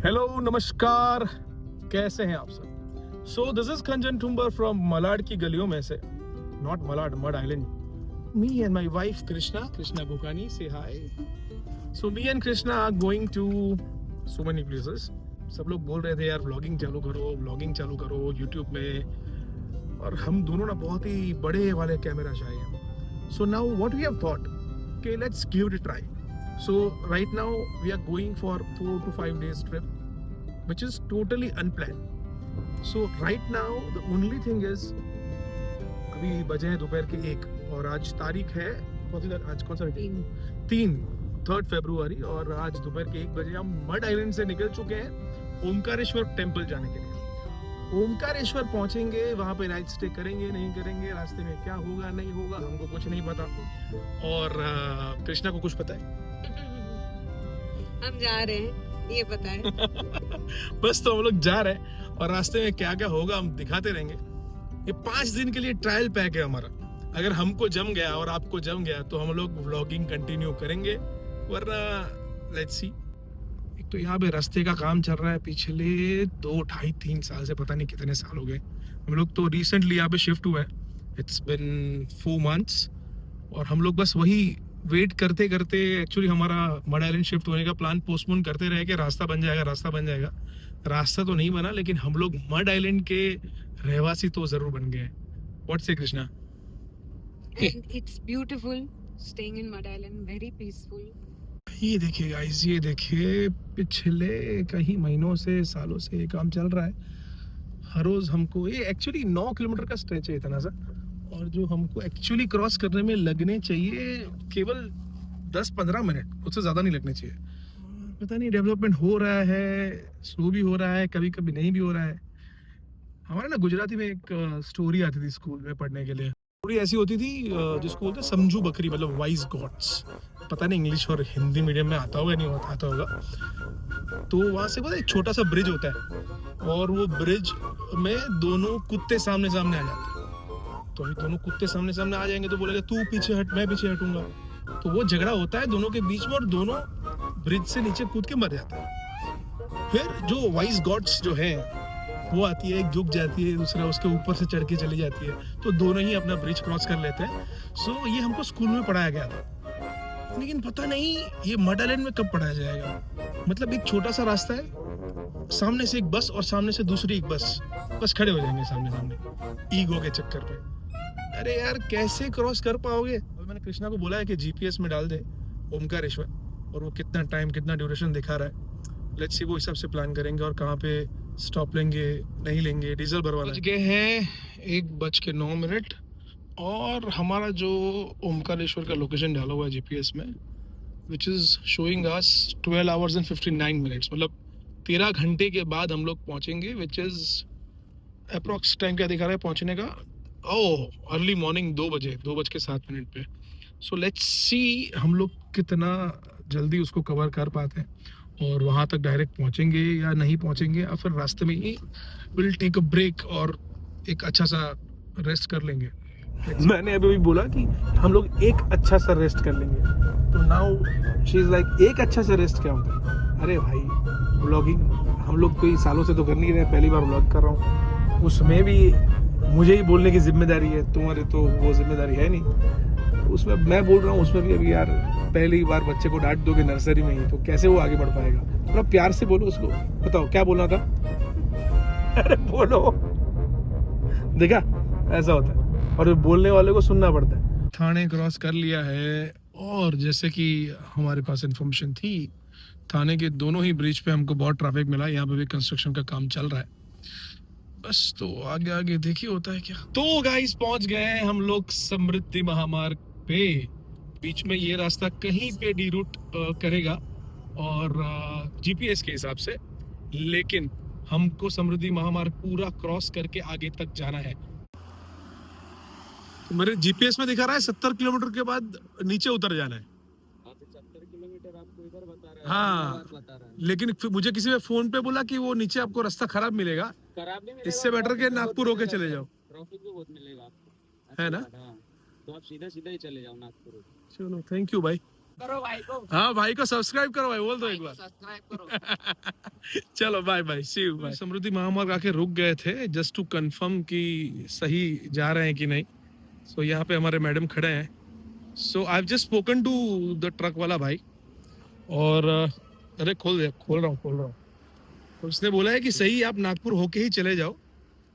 Hello नमस्कार, कैसे हैं आप सब? So this is Kanchan Thumbar from Malad की गलियों में से, not Malad, Madh Island. Me and my wife Krishna Gokani से hi. So me and Krishna are going to so many places. सब लोग बोल रहे थे यार व्लॉगिंग चालू करो यूट्यूब में, और हम दोनों ना बहुत ही बड़े वाले कैमरा शाही हैं. So now what we have thought, okay, let's give it a try. So right now we are going for 4 to 5 days trip, which is totally unplanned. So right now the only thing is, अभी बजे हैं दोपहर के 1 और आज तारीख है आज कौन सा 3 फरवरी, और आज दोपहर के 1 बजे हम मड आइलैंड से निकल चुके हैं ओमकारेश्वर टेम्पल जाने के लिए. ओमकारेश्वर पहुंचेंगे, वहां पे नाइट स्टे करेंगे नहीं करेंगे, रास्ते में क्या होगा नहीं होगा हमको कुछ नहीं पता, और कृष्णा को कुछ पता है. हम जा रहे हैं ये पता है. बस तो हम लोग जा रहे हैं और रास्ते में क्या क्या होगा हम दिखाते रहेंगे. ये 5 दिन के लिए ट्रायल पैक है हमारा. अगर हमको जम गया और आपको जम गया तो हम लोग व्लॉगिंग कंटिन्यू करेंगे, वरना लेट्स सी. एक तो यहाँ पे रास्ते का काम चल रहा है पिछले 2, 2.5, 3 साल से, पता नहीं कितने साल हो गए. हम लोग तो रिसेंटली यहाँ पे शिफ्ट हुए हैं. इट्स बिन 4 months, और हम लोग बस वही वेट करते करते एक्चुअली हमारा मड आइलैंड शिफ्ट होने का प्लान पोस्टपोन करते रहे कि रास्ता बन जाएगा. रास्ता तो नहीं बना, लेकिन हम लोग मड आइलैंड के रहवासी तो जरूर बन गए. व्हाट से Krishna? And it's beautiful staying in Mud Island, very peaceful. ये देखिए गाइस, ये देखिए पिछले कई महीनों से सालों से ये काम चल रहा है. हर रोज हमको, ये एक्चुअली 9 किलोमीटर का स्ट्रेच है इतना सा, और जो हमको एक्चुअली क्रॉस करने में लगने चाहिए केवल 10-15 मिनट, उससे ज़्यादा नहीं लगने चाहिए. पता नहीं डेवलपमेंट हो रहा है, स्लो भी हो रहा है, कभी कभी नहीं भी हो रहा है. हमारे ना गुजराती में एक स्टोरी आती थी स्कूल में पढ़ने के लिए. स्टोरी ऐसी होती थी जिसको बोलते हैं समझू बकरी, मतलब वाइज गॉड्स. पता नहीं इंग्लिश और हिंदी मीडियम में आता होगा नहीं आता होगा. तो वहाँ से पता एक छोटा सा ब्रिज होता है, और वो ब्रिज में दोनों कुत्ते सामने सामने आ जाते हैं. तो अभी दोनों कुत्ते सामने सामने आ जाएंगे तो बोलेगा तू पीछे हट, मैं पीछे हटूंगा. तो वो झगड़ा होता है दोनों के बीच में, और दोनों ब्रिज से नीचे कूद के मर जाते हैं. फिर जो वाइज गॉड्स जो है वो आती है, एक झुक जाती है, दूसरा उसके ऊपर से चढ़ के चली जाती है, तो दोनों ही अपना ब्रिज क्रॉस कर लेते हैं. सो ये हमको स्कूल में पढ़ाया गया था, लेकिन पता नहीं ये मड आइलैंड में कब पढ़ाया जाएगा. मतलब एक छोटा सा रास्ता है, सामने से एक बस और सामने से दूसरी एक बस खड़े हो जाएंगे सामने सामने ईगो के चक्कर पे. अरे यार कैसे क्रॉस कर पाओगे? अभी मैंने कृष्णा को बोला है कि जीपीएस में डाल दे ओमकारेश्वर, और वो कितना टाइम कितना ड्यूरेशन दिखा रहा है. लेट्स सी, वो हिसाब से प्लान करेंगे और कहाँ पे स्टॉप लेंगे नहीं लेंगे, डीजल भरवाना है. गए हैं 1:09, और हमारा जो ओमकारेश्वर का लोकेशन डाला हुआ है जीपीएस में, which is showing us 12 hours and 59 minutes, मतलब 13 घंटे के बाद हम लोग पहुंचेंगे, विच इज अप्रोक्स टाइम क्या दिखा रहा है पहुंचने का. ओह अर्ली मॉर्निंग 2:07 पे. सो लेट्स सी हम लोग कितना जल्दी उसको कवर कर पाते हैं, और वहाँ तक डायरेक्ट पहुँचेंगे या नहीं पहुँचेंगे, या फिर रास्ते में ही विल टेक अ ब्रेक और एक अच्छा सा रेस्ट कर लेंगे. मैंने अभी बोला कि हम लोग एक अच्छा सा रेस्ट कर लेंगे, तो नाउ शी इज लाइक एक अच्छा सा रेस्ट क्या होता है? अरे भाई व्लॉगिंग हम लोग कई सालों से तो कर नहीं रहे, पहली बार व्लॉग कर रहा हूँ, उसमें भी मुझे ही बोलने की जिम्मेदारी है, तुम्हारे तो वो जिम्मेदारी है नहीं. उसमें मैं बोल रहा हूँ, उसमें भी अभी यार पहली बार बच्चे को डांट दोगे नर्सरी में ही, तो कैसे वो आगे बढ़ पाएगा? थोड़ा प्यार से बोलो उसको. बताओ क्या बोलना था? अरे बोलो. देखा ऐसा होता है, और बोलने वाले को सुनना पड़ता है. थाने क्रॉस कर लिया है, और जैसे कि हमारे पास इंफॉर्मेशन थी, थाने के दोनों ही ब्रिज पे हमको बहुत ट्रैफिक मिला. यहाँ पे भी कंस्ट्रक्शन का काम चल रहा है. बस तो आगे आगे देखिए होता है क्या. तो गाइस पहुंच गए हैं हम लोग समृद्धि महामार्ग पे. बीच में ये रास्ता कहीं पे डी रूट करेगा और जीपीएस के हिसाब से, लेकिन हमको समृद्धि महामार्ग पूरा क्रॉस करके आगे तक जाना है. तो मेरे जीपीएस में दिखा रहा है 70 किलोमीटर के बाद नीचे उतर जाना है. 70 किलोमीटर आपको इधर बता रहा है, हाँ, बता रहा है. लेकिन फिर मुझे किसी ने फोन पे बोला कि वो नीचे आपको रास्ता खराब मिलेगा, खराब नहीं मिलेगा, इससे बेटर के नागपुर होके चले जाओ, ट्रैफिक भी बहुत मिलेगा आपको, है ना? हाँ, तो आप सीधा सीधा ही चले जाओ नागपुर. चलो थैंक यू भाई. करो भाई को, हाँ भाई को सब्सक्राइब करो भाई, बोल दो एक बार। सब्सक्राइब करो। चलो bye bye, see you bye. Samruddhi Mahamarg आके रुक गए थे जस्ट टू कंफर्म कि सही जा रहे हैं कि नहीं। सो यहाँ पे हमारे मैडम खड़े हैं। So I have just spoken to the truck वाला भाई, और अरे खोल रहा हूँ। तो उसने बोला है कि सही आप नागपुर होके ही चले जाओ,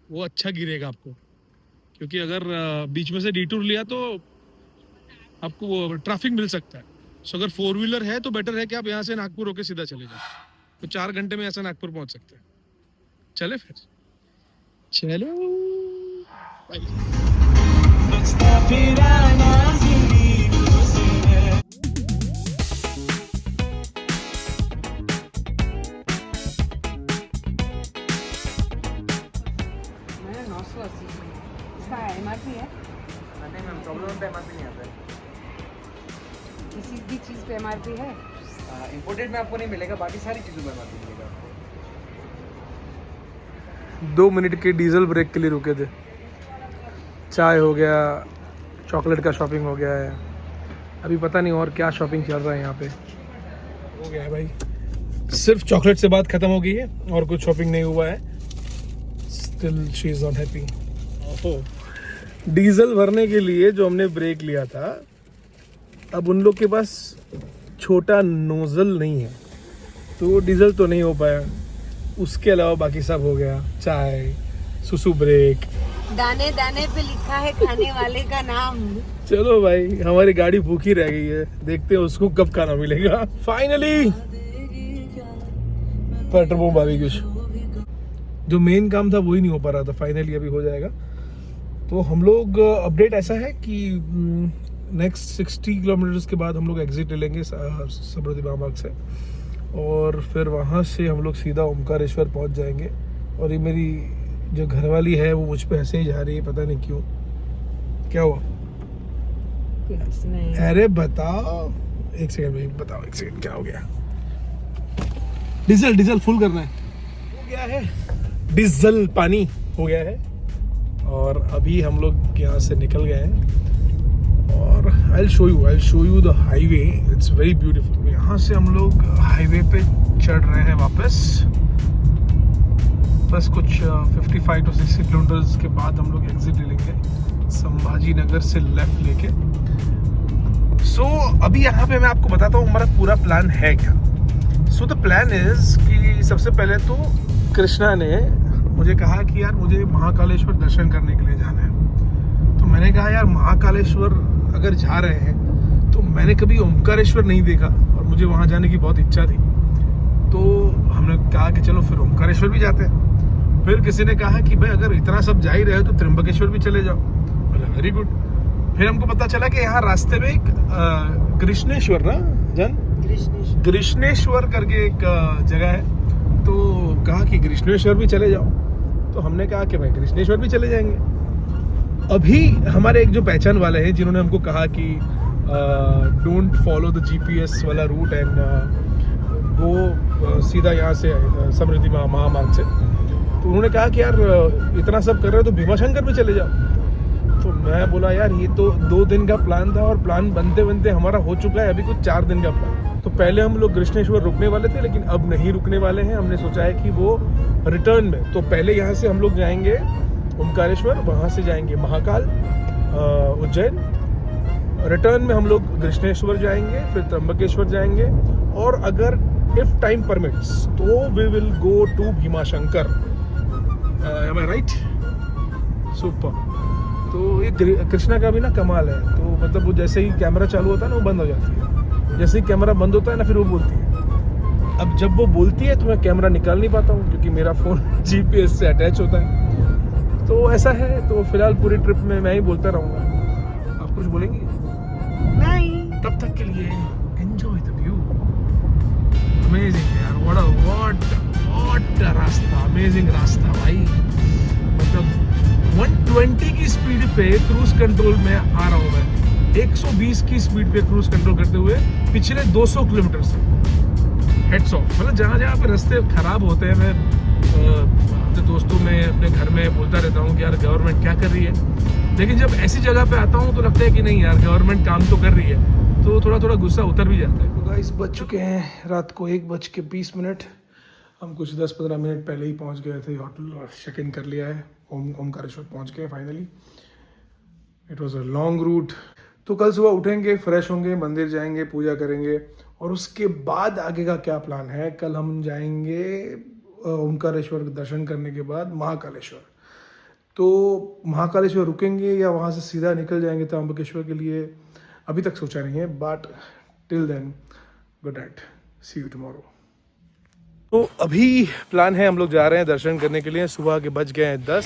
वो अच्छा गिरेगा आपको, क्योंकि अगर बीच में से डिटूर लिया तो आपको वो ट्रैफिक मिल सकता है। सो अगर 4 व्हीलर है तो बेटर है कि आप यहाँ से नागपुर होके सीधा चले जाओ, तो 4 घंटे में ऐसा नागपुर पहुंच सकते हैं। चले फिर, चलो मैंने 980 इसका MRP है। नहीं मैम, प्रॉब्लम पे एमआरपी नहीं आता है। किसी भी चीज़ पे MRP है। इंपोर्टेड में आपको नहीं मिलेगा, बाकी सारी चीज़ों में एमआरपी मिलेगा। 2 मिनट के डीजल ब्रेक के लिए रुके थे। चाय हो गया, चॉकलेट का शॉपिंग हो गया है, अभी पता नहीं और क्या शॉपिंग चल रहा है यहाँ पे। हो गया है भाई, सिर्फ चॉकलेट से बात खत्म हो गई है और कुछ शॉपिंग नहीं हुआ है। Still she is not happy. Diesel भरने के लिए जो हमने ब्रेक लिया था, अब उन लोग के पास छोटा नोजल नहीं है, तो डीजल तो नहीं हो पाया। उसके अलावा बाकी सब हो गया, चाय, सुसु ब्रेक। दाने दाने पे लिखा है खाने वाले का नाम। चलो भाई, हमारी गाड़ी भूखी रह गई है, देखते हैं उसको कब खाना मिलेगा। फाइनली पेट्रोल पंप आ गई। जो मेन काम था वही नहीं हो पा रहा था, फाइनली अभी हो जाएगा। तो हम लोग अपडेट ऐसा है कि नेक्स्ट 60 किलोमीटर्स के बाद हम लोग एग्जिट ले लेंगे समृद्धि महामार्ग से, और फिर वहाँ से हम लोग सीधा ओमकारेश्वर पहुँच जाएंगे। और ये मेरी जो घरवाली है वो मुझ पे ऐसे ही जा रही है, पता नहीं क्यों, क्या हुआ? कुछ नहीं। अरे बताओ, एक सेकंड में बताओ, एक सेकंड, क्या हो गया? डीजल फुल करना है, हो गया है। डीजल पानी हो गया है, और अभी हम लोग यहाँ से निकल गए हैं। और I show you the highway, it's very beautiful. यहाँ से हम लोग हाईवे पे चढ़ रहे हैं वापस। बस कुछ 55 to 60 किलोमीटर्स के बाद हम लोग एग्जिट ले लेंगे संभाजी नगर से लेफ्ट लेके। सो अभी यहाँ पे मैं आपको बताता हूँ हमारा पूरा प्लान है क्या। सो द प्लान इज कि सबसे पहले तो कृष्णा ने मुझे कहा कि यार मुझे महाकालेश्वर दर्शन करने के लिए जाना है। तो मैंने कहा यार महाकालेश्वर अगर जा रहे हैं तो मैंने कभी ओमकारेश्वर नहीं देखा, और मुझे वहाँ जाने की बहुत इच्छा थी। तो हमने कहा कि चलो फिर ओमकारेश्वर भी जाते हैं। फिर किसी ने कहा कि भाई अगर इतना सब जा ही रहे हो तो त्र्यंबकेश्वर भी चले जाओ। बोला वेरी गुड। फिर हमको पता चला कि यहाँ रास्ते में एक कृष्णेश्वर ना जन कृष्णेश्वर करके एक जगह है, तो कहा कि कृष्णेश्वर भी चले जाओ। तो हमने कहा कि भाई कृष्णेश्वर भी चले जाएंगे। अभी हमारे एक जो पहचान वाले हैं जिन्होंने हमको कहा कि डोंट फॉलो द GPS वाला रूट एंड गो सीधा यहाँ से समृद्धि महामार्ग से। तो उन्होंने कहा कि यार इतना सब कर रहे हो तो भीमाशंकर भी चले जाओ। तो मैं बोला यार ये तो 2 दिन का प्लान था, और प्लान बनते बनते हमारा हो चुका है अभी कुछ 4 दिन का प्लान। तो पहले हम लोग कृष्णेश्वर रुकने वाले थे, लेकिन अब नहीं रुकने वाले हैं। हमने सोचा है कि वो रिटर्न में, तो पहले यहाँ से हम लोग जाएंगे ओमकारेश्वर, वहाँ से जाएंगे महाकाल, उज्जैन। रिटर्न में हम लोग कृष्णेश्वर जाएंगे, फिर त्र्यंबकेश्वर जाएंगे, और अगर इफ टाइम परमिट्स तो we will go to Bhimashankar. Am I right? Super. तो ये कृष्णा का भी ना कमाल है, तो मतलब वो जैसे ही कैमरा चालू होता है ना वो बंद हो जाती है, जैसे ही कैमरा बंद होता है ना फिर वो बोलती है। अब जब वो बोलती है तो मैं कैमरा निकाल नहीं पाता हूँ, क्योंकि मेरा फ़ोन GPS से अटैच होता है। तो ऐसा है। तो फिलहाल पूरी ट्रिप में मैं ही बोलता रहूँगा। आप कुछ बोलेंगे? नहीं। तब तक के लिए एंजॉय द व्यू। अमेजिंग यार, व्हाट रास्ता, अमेजिंग रास्ता भाई। मतलब 120 की स्पीड पे क्रूज कंट्रोल में आ रहा हूँ मैं, 120 की स्पीड पे क्रूज कंट्रोल करते हुए पिछले 200 किलोमीटर से। Heads of. मतलब जहाँ जहाँ पे रास्ते खराब होते हैं, मैं अपने दोस्तों में, अपने घर में बोलता रहता हूँ कि यार गवर्नमेंट क्या कर रही है, लेकिन जब ऐसी जगह पे आता हूँ तो लगता है कि नहीं यार गवर्नमेंट काम तो कर रही है। तो थोड़ा थोड़ा गुस्सा उतर भी जाता है। तो गाइस बज चुके हैं रात को 1:20। हम कुछ 10-15 मिनट पहले ही पहुंच गए थे होटल और चेक इन कर लिया है। ओमकारेश्वर पहुंच गए finally. It was a long route. तो कल सुबह उठेंगे, फ्रेश होंगे, मंदिर जाएंगे, पूजा करेंगे और उसके बाद आगे का क्या प्लान है। कल हम जाएंगे ओमकारेश्वर दर्शन करने के बाद महाकालेश्वर। तो महाकालेश्वर रुकेंगे या वहाँ से सीधा निकल जाएंगे त्र्यंबकेश्वर के लिए, अभी तक सोचा नहीं है। But till then good night, see you tomorrow. तो अभी प्लान है, हम लोग जा रहे हैं दर्शन करने के लिए। सुबह के बज गए हैं 10